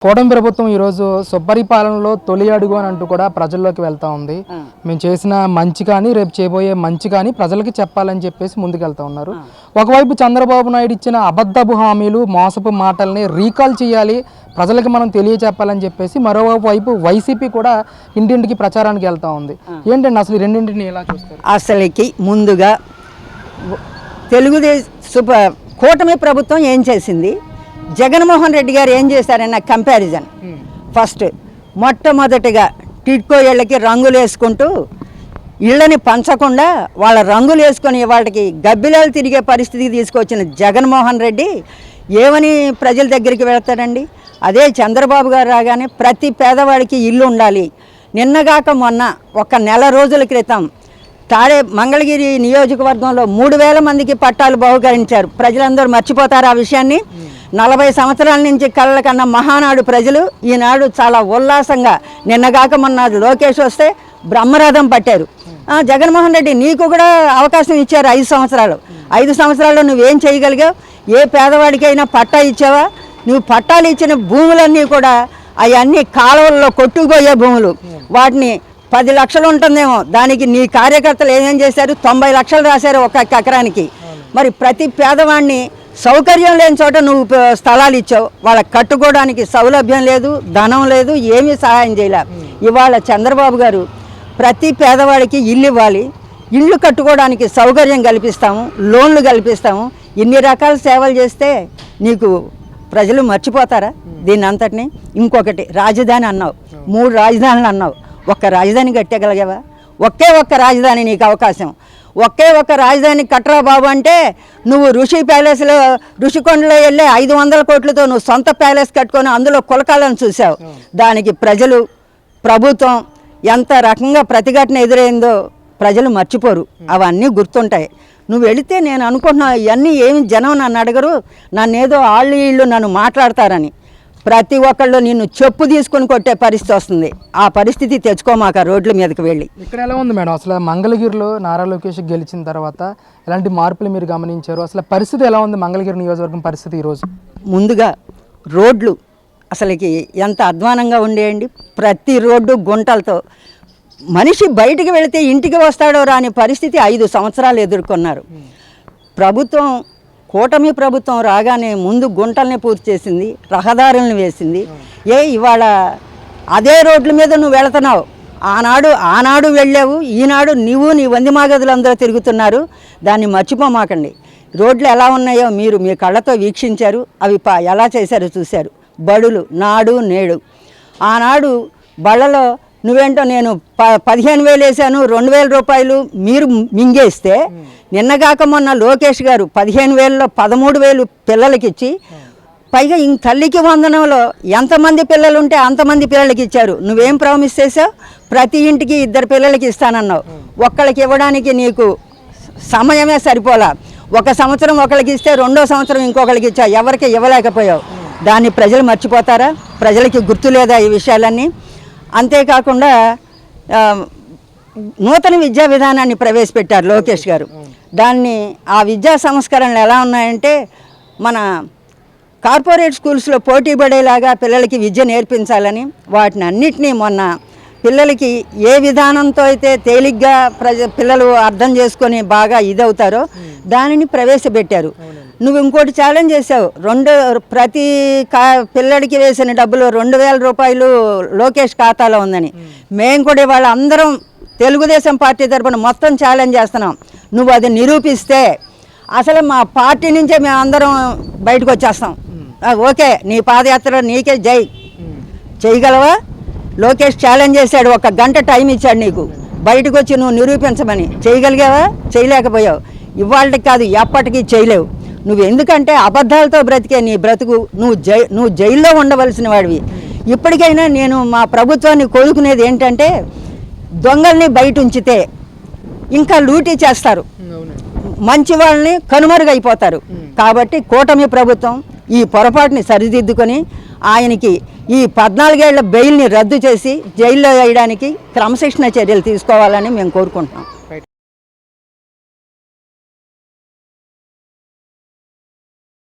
కూటమి ప్రభుత్వం ఈరోజు సుపరిపాలనలో తొలి అడుగు అని అంటూ కూడా ప్రజల్లోకి వెళ్తా ఉంది. మేము చేసిన మంచి కానీ రేపు చేయబోయే మంచి కానీ ప్రజలకి చెప్పాలని చెప్పేసి ముందుకెళ్తా ఉన్నారు. ఒకవైపు చంద్రబాబు నాయుడు ఇచ్చిన అబద్ధపు హామీలు, మోసపు మాటల్ని రీకాల్ చేయాలి, ప్రజలకి మనం తెలియచెప్పాలని చెప్పేసి మరోవైపు వైసీపీ కూడా ఇంటింటికి ప్రచారానికి వెళ్తా ఉంది. ఏంటండి అసలు ఈ రెండింటిని ఎలా చూస్తారు? అసలుకి ముందుగా కూటమి ప్రభుత్వం ఏం చేసింది, జగన్మోహన్ రెడ్డి గారు ఏం చేశారన్న కంపారిజన్. ఫస్ట్ మొట్టమొదటిగా టిడ్కో ఇళ్ళకి రంగులు వేసుకుంటూ ఇళ్ళని పంచకుండా వాళ్ళ రంగులు వేసుకొని వాళ్ళకి గబ్బిలాలు తిరిగే పరిస్థితికి తీసుకొచ్చిన జగన్మోహన్ రెడ్డి ఏమని ప్రజల దగ్గరికి వెళ్తాడండి? అదే చంద్రబాబు గారు రాగానే ప్రతి పేదవాడికి ఇల్లు ఉండాలి. నిన్నగాక మొన్న ఒక నెల రోజుల క్రితం మంగళగిరి నియోజకవర్గంలో 3000 మందికి పట్టాలు బహుకరించారు. ప్రజలందరూ మర్చిపోతారు ఆ విషయాన్ని. 40 సంవత్సరాల నుంచి కళ్ళ కన్నా మహానాడు ప్రజలు ఈనాడు చాలా ఉల్లాసంగా నిన్నగాక మొన్న లోకేష్ వస్తే బ్రహ్మరథం పట్టారు. జగన్మోహన్ రెడ్డి నీకు కూడా అవకాశం ఇచ్చారు 5 సంవత్సరాలు. 5 సంవత్సరాల్లో నువ్వేం చేయగలిగావు? ఏ పేదవాడికైనా పట్టా ఇచ్చావా? నువ్వు పట్టాలు ఇచ్చిన భూములన్నీ కూడా అవన్నీ కాలువల్లో కొట్టుకుపోయే భూములు. వాటిని 10 లక్షలు ఉంటుందేమో, దానికి నీ కార్యకర్తలు ఏమేం చేశారు? 90 లక్షలు రాశారు ఒక్కొక్క ఎకరానికి. మరి ప్రతి పేదవాడిని సౌకర్యం లేని చోట నువ్వు స్థలాలు ఇచ్చావు. వాళ్ళకి కట్టుకోవడానికి సౌలభ్యం లేదు, ధనం లేదు, ఏమీ సహాయం చేయలే. ఇవాళ చంద్రబాబు గారు ప్రతి పేదవాడికి ఇల్లు ఇవ్వాలి, ఇల్లు కట్టుకోవడానికి సౌకర్యం కల్పిస్తాము, లోన్లు కల్పిస్తాము. ఇన్ని రకాల సేవలు చేస్తే నీకు ప్రజలు మర్చిపోతారా దీన్ని అంతటిని? ఇంకొకటి రాజధాని అన్నావు, 3 రాజధానులు అన్నావు. ఒక్క రాజధాని కట్టగలిగావా? ఒక్క రాజధాని నీకు అవకాశం. ఒక్క రాజధాని కట్టరా బాబు అంటే నువ్వు ఋషికొండలో వెళ్ళే 500 కోట్లతో నువ్వు సొంత ప్యాలెస్ కట్టుకొని అందులో కులకాలను చూసావు. దానికి ప్రజలు, ప్రభుత్వం ఎంత రకంగా ప్రతిఘటన ఎదురైందో ప్రజలు మర్చిపోరు. అవన్నీ గుర్తుంటాయి. నువ్వు వెళితే నేను అనుకుంటున్నా ఇవన్నీ ఏమి జనం నన్ను అడగరు, నన్ను ఏదో వీళ్ళు నన్ను మాట్లాడతారని. ప్రతి ఒక్కళ్ళు నిన్ను చెప్పు తీసుకుని కొట్టే పరిస్థితి వస్తుంది. ఆ పరిస్థితి తెచ్చుకోమాక రోడ్ల మీదకి వెళ్ళి. ఇక్కడ ఎలా ఉంది మేడం అసలు మంగళగిరిలో నారా లోకేష్ గెలిచిన తర్వాత ఎలాంటి మార్పులు మీరు గమనించారు? అసలు పరిస్థితి ఎలా ఉంది మంగళగిరి నియోజకవర్గం పరిస్థితి ఈరోజు? ముందుగా రోడ్లు అసలుకి ఎంత అధ్వానంగా ఉండేయండి. ప్రతి రోడ్డు గుంటలతో, మనిషి బయటికి వెళితే ఇంటికి వస్తాడో రాని పరిస్థితి 5 సంవత్సరాలు ఎదుర్కొన్నారు. కూటమి ప్రభుత్వం రాగానే ముందు గుంటల్ని పూర్తి చేసింది, రహదారులను వేసింది. ఇవాళ అదే రోడ్ల మీద నువ్వు వెళుతున్నావు. ఆనాడు వెళ్ళావు, ఈనాడు నువ్వు నీ వందిమాగదులందరూ తిరుగుతున్నారు. దాన్ని మర్చిపోమాకండి. రోడ్లు ఎలా ఉన్నాయో మీరు మీ కళ్ళతో వీక్షించారు. అవి ఎలా చేశారో చూశారు. బడులు నాడు నేడు. ఆనాడు బళ్ళలో నువ్వేంటో నేను 15,000 వేసాను, 2,000 రూపాయలు మీరు మింగేస్తే, నిన్నగాక మొన్న లోకేష్ గారు 15,000లో 13,000 పిల్లలకి ఇచ్చి, పైగా తల్లికి వందనంలో ఎంతమంది పిల్లలు ఉంటే అంతమంది పిల్లలకి ఇచ్చారు. నువ్వేం ప్రామిస్ చేసావు? ప్రతి ఇంటికి 2 పిల్లలకి ఇస్తానన్నావు. ఒక్కళ్ళకి ఇవ్వడానికి నీకు సమయమే సరిపోలా. 1 సంవత్సరం ఒకరికి ఇస్తే 2వ సంవత్సరం ఇంకొకరికి ఇచ్చావు. ఎవరికి ఇవ్వలేకపోయావు. దాన్ని ప్రజలు మర్చిపోతారా? ప్రజలకి గుర్తు లేదా ఈ విషయాలన్నీ? అంతేకాకుండా నూతన విద్యా విధానాన్ని ప్రవేశపెట్టారు లోకేష్ గారు. ఆ విద్యా సంస్కరణలు ఎలా ఉన్నాయంటే, మన కార్పొరేట్ స్కూల్స్లో పోటీ పడేలాగా పిల్లలకి విద్య నేర్పించాలని వాటిని అన్నిటినీ మొన్న పిల్లలకి ఏ విధానంతో అయితే తేలిగ్గా పిల్లలు అర్థం చేసుకొని బాగా ఇదవుతారో దానిని ప్రవేశపెట్టారు. నువ్వు ఇంకోటి ఛాలెంజ్ చేసావు, ప్రతి పిల్లడికి వేసిన డబ్బులు 2,000 రూపాయలు లోకేష్ ఖాతాలో ఉందని. మేము కూడా ఇవాళ అందరం తెలుగుదేశం పార్టీ తరఫున మొత్తం ఛాలెంజ్ చేస్తున్నాం. నువ్వు అది నిరూపిస్తే అసలు మా పార్టీ నుంచే మేమందరం బయటకు వచ్చేస్తాం. ఓకే, నీ పాదయాత్ర నీకే జై. చేయగలవా? లోకేష్ ఛాలెంజ్ చేశాడు, 1 గంట టైం ఇచ్చాడు నీకు, బయటకు వచ్చి నువ్వు నిరూపించమని. చేయగలిగావా? చేయలేకపోయావు. ఇవాళకి కాదు, ఎప్పటికీ చేయలేవు. నువ్వు ఎందుకంటే అబద్ధాలతో బ్రతికే నీ బ్రతుకు, నువ్వు జైల్లో ఉండవలసిన వాడివి. ఇప్పటికైనా నేను మా ప్రభుత్వాన్ని కోరుకునేది ఏంటంటే, దొంగల్ని బయట ఉంచితే ఇంకా లూటీ చేస్తారు, మంచి వాళ్ళని కనుమరుగైపోతారు. కాబట్టి కూటమి ప్రభుత్వం ఈ పొరపాటుని సరిదిద్దుకొని ఆయనకి ఈ 14 ఏళ్ల బెయిల్ని రద్దు చేసి జైల్లో వేయడానికి క్రమశిక్షణ చర్యలు తీసుకోవాలని మేము కోరుకుంటున్నాం.